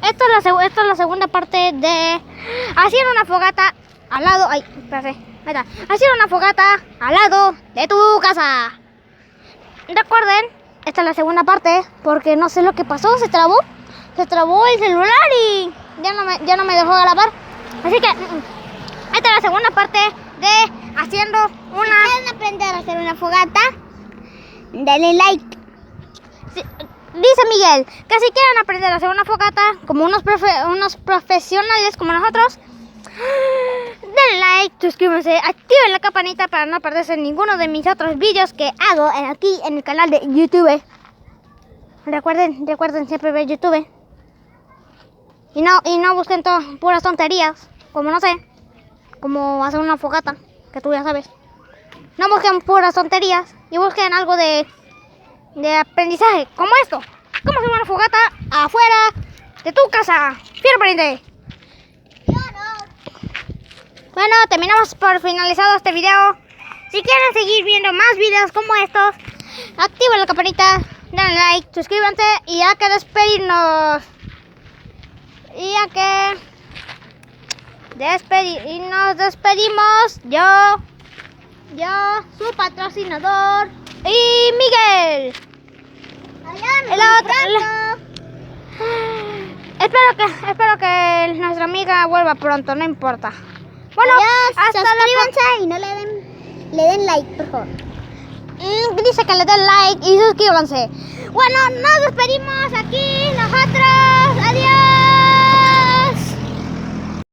Esta es la segunda parte de hacer una fogata al lado. Ay, espérate. Ahí está. Hacer una fogata al lado de tu casa. Recuerden, esta es la segunda parte porque no sé lo que pasó. Se trabó el celular y ya no me dejó grabar. Así que esta es la segunda parte de haciendo una. Si quieren aprender a hacer una fogata, denle like. Sí, dice Miguel que si quieren aprender a hacer una fogata como unos profesionales como nosotros, denle like, suscríbanse, activen la campanita para no perderse ninguno de mis otros vídeos que hago aquí en el canal de YouTube. Recuerden siempre ver YouTube. Y no busquen puras tonterías, como no sé, como hacer una fogata, que tú ya sabes. No busquen puras tonterías y busquen algo de aprendizaje, como esto. ¿Cómo hacer una fogata afuera de tu casa? Fiero pariente. Bueno, terminamos por finalizado este video. Si quieren seguir viendo más videos como estos, activen la campanita, denle like, suscríbanse y ya que despedirnos. Y ya que nos despedimos, yo, su patrocinador y Miguel. Espero que nuestra amiga vuelva pronto, no importa. Bueno, Adiós, suscríbanse y no le den like, por favor. Dice que le den like y suscríbanse. Bueno, nos despedimos aquí nosotros. Adiós.